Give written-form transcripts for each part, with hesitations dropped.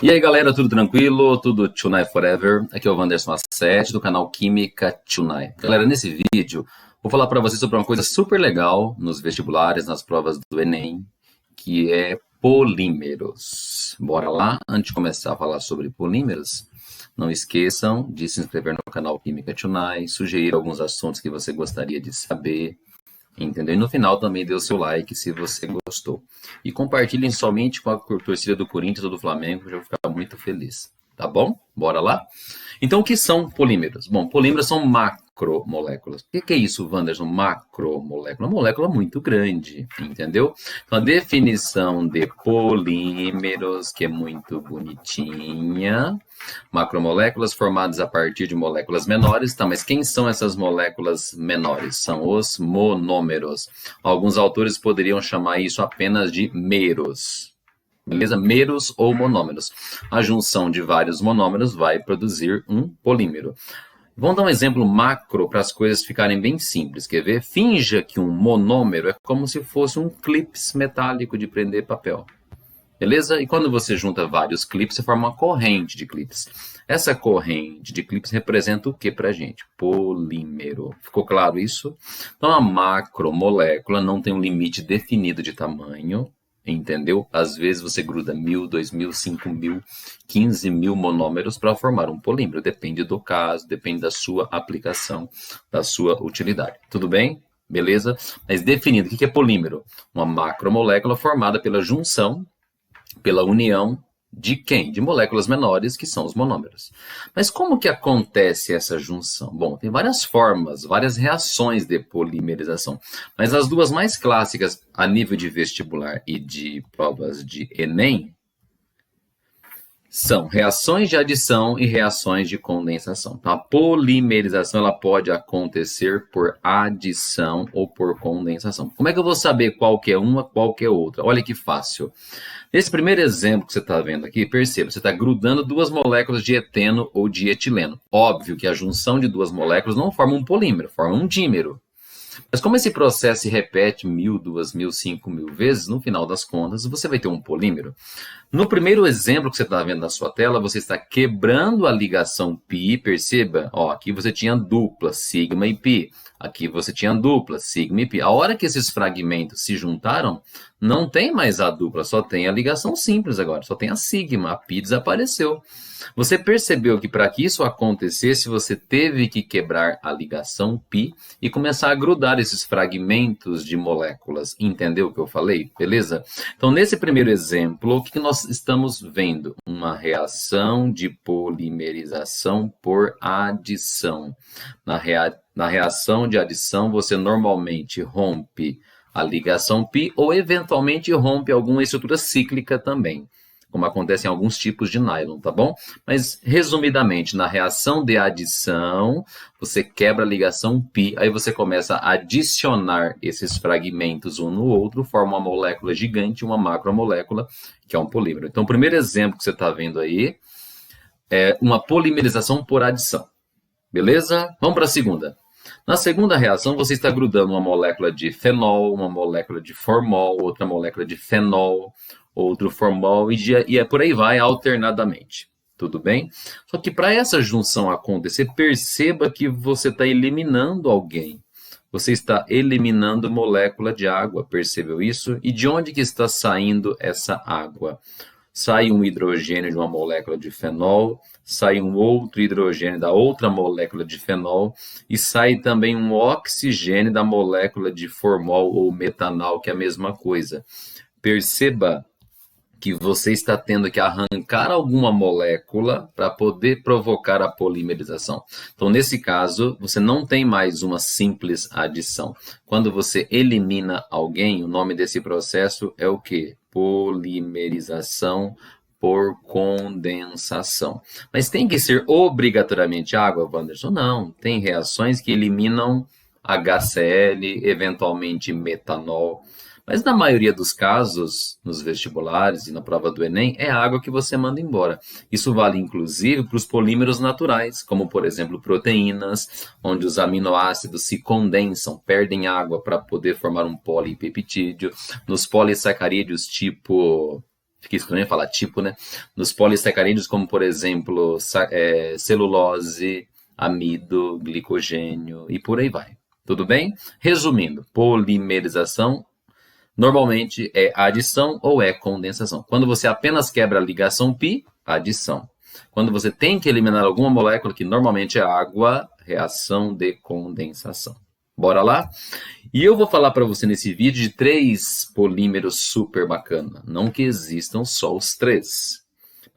E aí galera, tudo tranquilo? Tudo Tunai Forever? Aqui é o Wanderson A7 do canal Química Tunai. Galera, nesse vídeo vou falar para vocês sobre uma coisa super legal nos vestibulares, nas provas do Enem, que é polímeros. Bora lá? Antes de começar a falar sobre polímeros, não esqueçam de se inscrever no canal Química Tunai, sugerir alguns assuntos que você gostaria de saber, entendeu? E no final também dê o seu like se você gostou. E compartilhem somente com a torcida do Corinthians ou do Flamengo, que eu vou ficar muito feliz. Tá bom? Bora lá? Então, o que são polímeros? Bom, polímeros são macromoléculas. O que é isso, Wanderson? Macromolécula. Uma molécula muito grande, entendeu? Então, a definição de polímeros, que é muito bonitinha. Macromoléculas formadas a partir de moléculas menores, tá? Mas quem são essas moléculas menores? São os monômeros. Alguns autores poderiam chamar isso apenas de meros. Beleza? Meros ou monômeros. A junção de vários monômeros vai produzir um polímero. Vamos dar um exemplo macro para as coisas ficarem bem simples. Quer ver? Finja que um monômero é como se fosse um clips metálico de prender papel. Beleza? E quando você junta vários clips, você forma uma corrente de clips. Essa corrente de clips representa o que para a gente? Polímero. Ficou claro isso? Então, a macromolécula não tem um limite definido de tamanho, entendeu? Às vezes você gruda 1.000, 2.000, 5.000, 15.000 monômeros para formar um polímero. Depende do caso, depende da sua aplicação, da sua utilidade. Tudo bem? Beleza? Mas definido, o que é polímero? Uma macromolécula formada pela junção, pela união de quem? De moléculas menores, que são os monômeros. Mas como que acontece essa junção? Bom, tem várias formas, várias reações de polimerização. Mas as duas mais clássicas a nível de vestibular e de provas de Enem são reações de adição e reações de condensação. Então, a polimerização ela pode acontecer por adição ou por condensação. Como é que eu vou saber qual que é uma, qual que é outra? Olha que fácil. Nesse primeiro exemplo que você está vendo aqui, perceba, você está grudando duas moléculas de eteno ou de etileno. Óbvio que a junção de duas moléculas não forma um polímero, forma um dímero. Mas como esse processo se repete 1.000, 2.000, 5.000 vezes, no final das contas, você vai ter um polímero. No primeiro exemplo que você está vendo na sua tela, você está quebrando a ligação π, perceba, ó, aqui você tinha dupla, sigma e π. Aqui você tinha dupla, sigma e π. A hora que esses fragmentos se juntaram, não tem mais a dupla, só tem a ligação simples agora, só tem a sigma, a π desapareceu. Você percebeu que para que isso acontecesse, você teve que quebrar a ligação π e começar a grudar esses fragmentos de moléculas. Entendeu o que eu falei? Beleza? Então, nesse primeiro exemplo, o que nós estamos vendo? Uma reação de polimerização por adição. Na reação de adição, você normalmente rompe a ligação π ou eventualmente rompe alguma estrutura cíclica também, como acontece em alguns tipos de nylon, tá bom? Mas, resumidamente, na reação de adição, você quebra a ligação π, aí você começa a adicionar esses fragmentos um no outro, forma uma molécula gigante, uma macromolécula, que é um polímero. Então, o primeiro exemplo que você está vendo aí é uma polimerização por adição. Beleza? Vamos para a segunda. Na segunda reação, você está grudando uma molécula de fenol, uma molécula de formol, outra molécula de fenol, outro formol, e por aí vai alternadamente. Tudo bem? Só que para essa junção acontecer, perceba que você está eliminando alguém. Você está eliminando molécula de água, percebeu isso? E de onde que está saindo essa água? Sai um hidrogênio de uma molécula de fenol, sai um outro hidrogênio da outra molécula de fenol e sai também um oxigênio da molécula de formol ou metanol, que é a mesma coisa. Perceba que você está tendo que arrancar alguma molécula para poder provocar a polimerização. Então, nesse caso, você não tem mais uma simples adição. Quando você elimina alguém, o nome desse processo é o quê? Polimerização por condensação. Mas tem que ser obrigatoriamente água, Wanderson? Não, tem reações que eliminam HCl, eventualmente metanol. Mas na maioria dos casos, nos vestibulares e na prova do Enem, é a água que você manda embora. Isso vale inclusive para os polímeros naturais, como por exemplo proteínas, onde os aminoácidos se condensam, perdem água para poder formar um polipeptídeo. Nos polissacarídeos tipo fica estranho falar tipo, né? Nos polissacarídeos, como por exemplo, celulose, amido, glicogênio e por aí vai. Tudo bem? Resumindo, polimerização normalmente é adição ou é condensação. Quando você apenas quebra a ligação π, adição. Quando você tem que eliminar alguma molécula, que normalmente é água, reação de condensação. Bora lá? E eu vou falar para você nesse vídeo de 3 polímeros super bacana. Não que existam só os 3.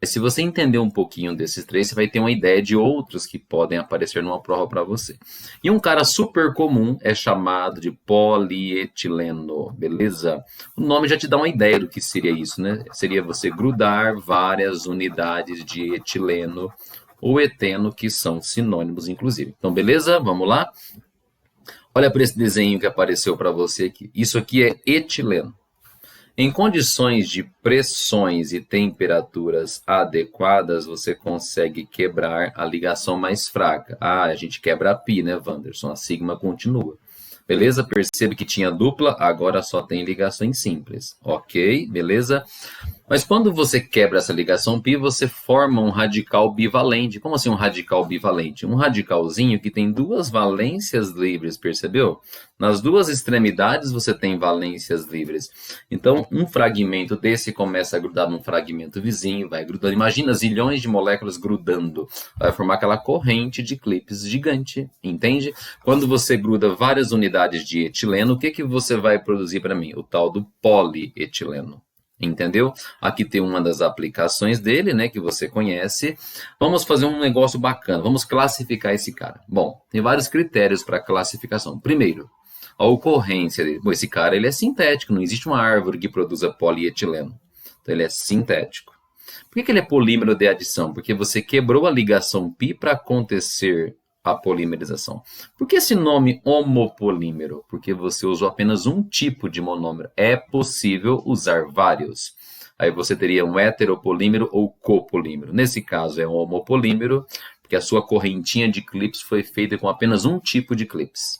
Mas se você entender um pouquinho desses 3, você vai ter uma ideia de outros que podem aparecer numa prova para você. E um cara super comum é chamado de polietileno, beleza? O nome já te dá uma ideia do que seria isso, né? Seria você grudar várias unidades de etileno ou eteno, que são sinônimos, inclusive. Então, beleza? Vamos lá? Olha para esse desenho que apareceu para você aqui. Isso aqui é etileno. Em condições de pressões e temperaturas adequadas, você consegue quebrar a ligação mais fraca. Ah, a gente quebra a π, né, Wanderson? A sigma continua. Beleza? Percebe que tinha dupla, agora só tem ligações simples. Ok, beleza? Mas quando você quebra essa ligação π, você forma um radical bivalente. Como assim um radical bivalente? Um radicalzinho que tem 2 valências livres, percebeu? Nas 2 extremidades você tem valências livres. Então, um fragmento desse começa a grudar num fragmento vizinho, vai grudando. Imagina zilhões de moléculas grudando. Vai formar aquela corrente de clipes gigante, entende? Quando você gruda várias unidades de etileno, o que você vai produzir para mim? O tal do polietileno. Entendeu? Aqui tem uma das aplicações dele, né, que você conhece. Vamos fazer um negócio bacana, vamos classificar esse cara. Bom, tem vários critérios para classificação. Primeiro, a ocorrência dele. Bom, esse cara ele é sintético, não existe uma árvore que produza polietileno. Então ele é sintético. Por que ele é polímero de adição? Porque você quebrou a ligação π para acontecer a polimerização. Por que esse nome homopolímero? Porque você usou apenas um tipo de monômero. É possível usar vários. Aí você teria um heteropolímero ou copolímero. Nesse caso é um homopolímero, porque a sua correntinha de clipes foi feita com apenas um tipo de clipes.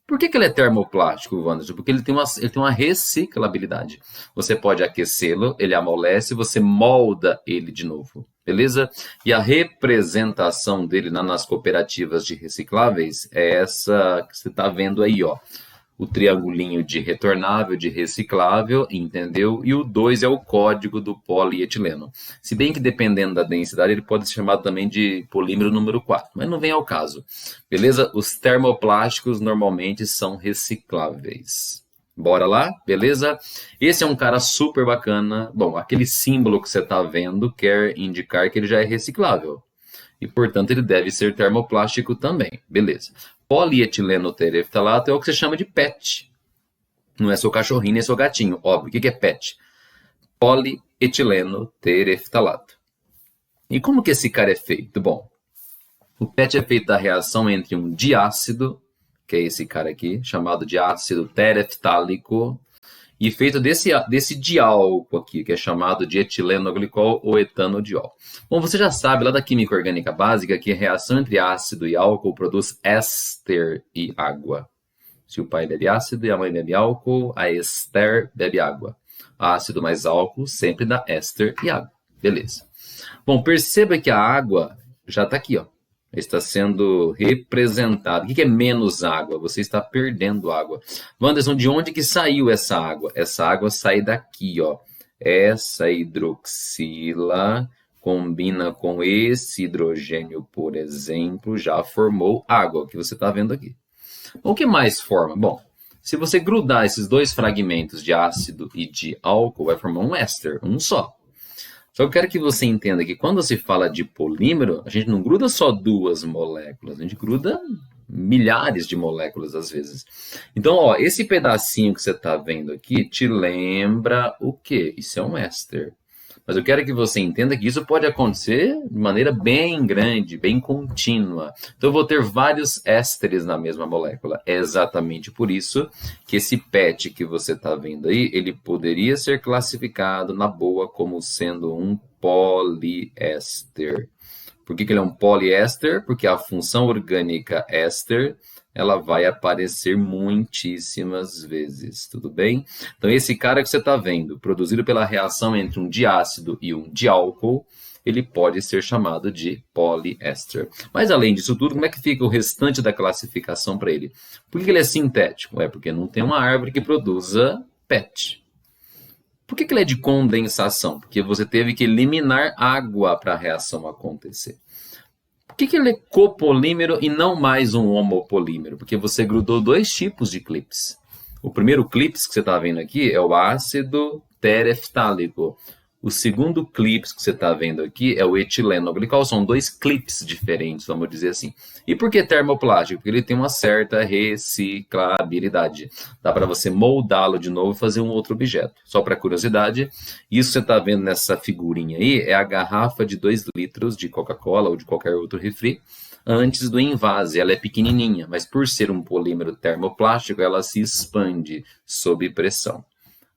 Por que ele é termoplástico, Wanderson? Porque ele tem uma reciclabilidade. Você pode aquecê-lo, ele amolece, você molda ele de novo, beleza? E a representação dele nas cooperativas de recicláveis é essa que você está vendo aí, ó. O triangulinho de retornável, de reciclável, entendeu? E o 2 é o código do polietileno. Se bem que dependendo da densidade, ele pode ser chamado também de polímero número 4, mas não vem ao caso. Beleza? Os termoplásticos normalmente são recicláveis. Bora lá? Beleza? Esse é um cara super bacana. Bom, aquele símbolo que você está vendo quer indicar que ele já é reciclável. E, portanto, ele deve ser termoplástico também. Beleza. Polietileno tereftalato é o que você chama de PET. Não é seu cachorrinho nem seu gatinho. Óbvio. O que é PET? Polietileno tereftalato. E como que esse cara é feito? Bom, o PET é feito da reação entre um diácido, que é esse cara aqui, chamado de ácido tereftálico, e feito desse diálcool aqui, que é chamado de etilenoglicol ou etanodiol. Bom, você já sabe lá da química orgânica básica que a reação entre ácido e álcool produz éster e água. Se o pai bebe ácido e a mãe bebe álcool, a éster bebe água. Ácido mais álcool sempre dá éster e água. Beleza. Bom, perceba que a água já está aqui, ó. Está sendo representado. O que é menos água? Você está perdendo água. Wanderson, de onde que saiu essa água? Essa água sai daqui, ó. Essa hidroxila combina com esse hidrogênio, por exemplo, já formou água, que você está vendo aqui. O que mais forma? Bom, se você grudar esses 2 fragmentos de ácido e de álcool, vai formar um éster, um só. Só que eu quero que você entenda que quando se fala de polímero, a gente não gruda só 2 moléculas, a gente gruda milhares de moléculas às vezes. Então, ó, esse pedacinho que você está vendo aqui te lembra o quê? Isso é um éster. Mas eu quero que você entenda que isso pode acontecer de maneira bem grande, bem contínua. Então, eu vou ter vários ésteres na mesma molécula. É exatamente por isso que esse PET que você está vendo aí, ele poderia ser classificado na boa como sendo um poliéster. Por que ele é um poliéster? Porque a função orgânica éster, ela vai aparecer muitíssimas vezes, tudo bem? Então, esse cara que você está vendo, produzido pela reação entre um diácido e um diálcool, ele pode ser chamado de poliéster. Mas, além disso tudo, como é que fica o restante da classificação para ele? Por que ele é sintético? É porque não tem uma árvore que produza PET. Por que ele é de condensação? Porque você teve que eliminar água para a reação acontecer. Por que ele é copolímero e não mais um homopolímero? Porque você grudou dois tipos de clipes. O primeiro clipes que você está vendo aqui é o ácido tereftálico. O segundo clipes que você está vendo aqui é o etilenoglicol. São dois clipes diferentes, vamos dizer assim. E por que termoplástico? Porque ele tem uma certa reciclabilidade. Dá para você moldá-lo de novo e fazer um outro objeto. Só para curiosidade, isso que você está vendo nessa figurinha aí é a garrafa de 2 litros de Coca-Cola ou de qualquer outro refri antes do invase. Ela é pequenininha, mas por ser um polímero termoplástico, ela se expande sob pressão.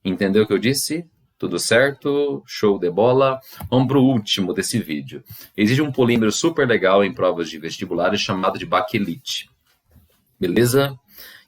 Entendeu o que eu disse? Tudo certo? Show de bola? Vamos para o último desse vídeo. Existe um polímero super legal em provas de vestibulares chamado de baquelite. Beleza?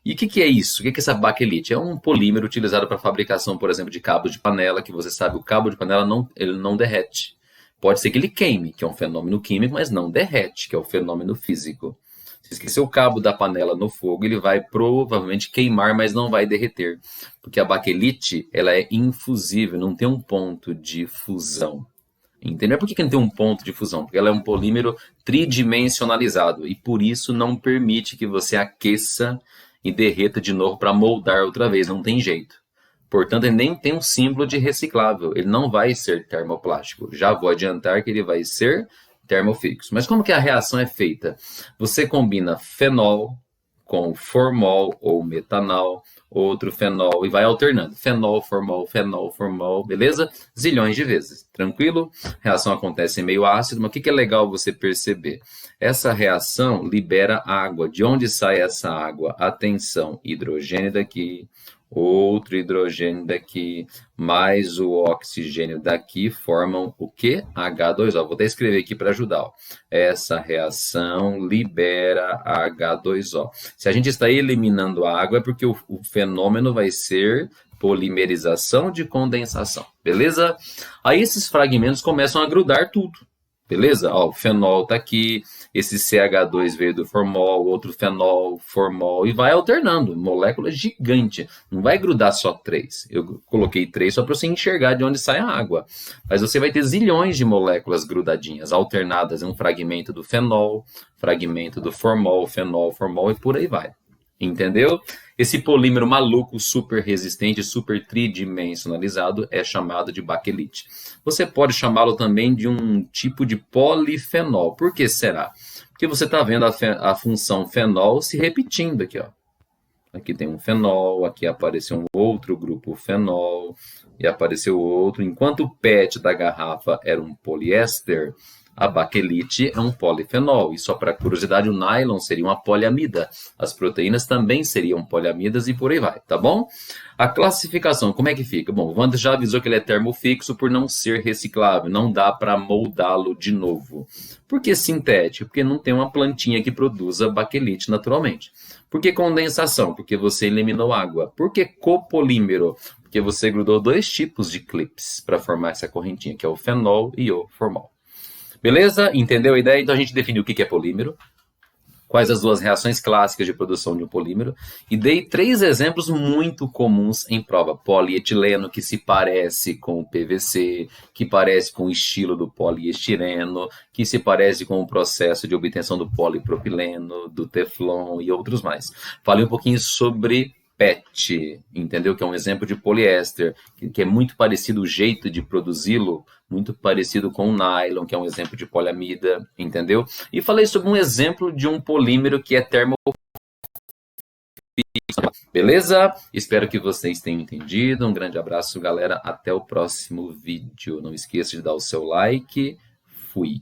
E o que é isso? O que é essa baquelite? É um polímero utilizado para fabricação, por exemplo, de cabos de panela, que você sabe, o cabo de panela ele não derrete. Pode ser que ele queime, que é um fenômeno químico, mas não derrete, que é o fenômeno físico. Se esquecer o cabo da panela no fogo, ele vai provavelmente queimar, mas não vai derreter. Porque a baquelite, ela é infusível, não tem um ponto de fusão. Entendeu? Por que não tem um ponto de fusão? Porque ela é um polímero tridimensionalizado e por isso não permite que você aqueça e derreta de novo para moldar outra vez, não tem jeito. Portanto, ele nem tem um símbolo de reciclável, ele não vai ser termoplástico. Já vou adiantar que ele vai ser termofixo. Mas como que a reação é feita? Você combina fenol com formol ou metanol, outro fenol e vai alternando. Fenol, formol, beleza? Zilhões de vezes. Tranquilo? A reação acontece em meio ácido, mas o que é legal você perceber? Essa reação libera água. De onde sai essa água? Atenção, hidrogênio daqui, outro hidrogênio daqui, mais o oxigênio daqui, formam o quê? H2O. Vou até escrever aqui para ajudar. Ó. Essa reação libera H2O. Se a gente está eliminando a água, é porque o fenômeno vai ser polimerização de condensação, beleza? Aí esses fragmentos começam a grudar tudo. Beleza? Ó, o fenol está aqui, esse CH2 veio do formol, outro fenol, formol, e vai alternando, molécula gigante, não vai grudar só 3. Eu coloquei 3 só para você enxergar de onde sai a água, mas você vai ter zilhões de moléculas grudadinhas, alternadas em um fragmento do fenol, fragmento do formol, fenol, formol, e por aí vai. Entendeu? Esse polímero maluco, super resistente, super tridimensionalizado é chamado de baquelite. Você pode chamá-lo também de um tipo de polifenol. Por que será? Porque você está vendo a função fenol se repetindo aqui. Ó. Aqui tem um fenol, aqui apareceu um outro grupo fenol, e apareceu outro. Enquanto o PET da garrafa era um poliéster, a baquelite é um polifenol, e só para curiosidade, o nylon seria uma poliamida. As proteínas também seriam poliamidas e por aí vai, tá bom? A classificação, como é que fica? Bom, o Wanda já avisou que ele é termofixo por não ser reciclável, não dá para moldá-lo de novo. Por que sintético? Porque não tem uma plantinha que produza baquelite naturalmente. Por que condensação? Porque você eliminou água. Por que copolímero? Porque você grudou dois tipos de clipes para formar essa correntinha, que é o fenol e o formol. Beleza? Entendeu a ideia? Então a gente definiu o que é polímero, quais as duas reações clássicas de produção de um polímero, e dei 3 exemplos muito comuns em prova. Polietileno, que se parece com o PVC, que parece com o estilo do poliestireno, que se parece com o processo de obtenção do polipropileno, do teflon e outros mais. Falei um pouquinho sobre PET, entendeu? Que é um exemplo de poliéster, que é muito parecido o jeito de produzi-lo, muito parecido com o nylon, que é um exemplo de poliamida, entendeu? E falei sobre um exemplo de um polímero que é termofixo. Beleza? Espero que vocês tenham entendido. Um grande abraço, galera. Até o próximo vídeo. Não esqueça de dar o seu like. Fui.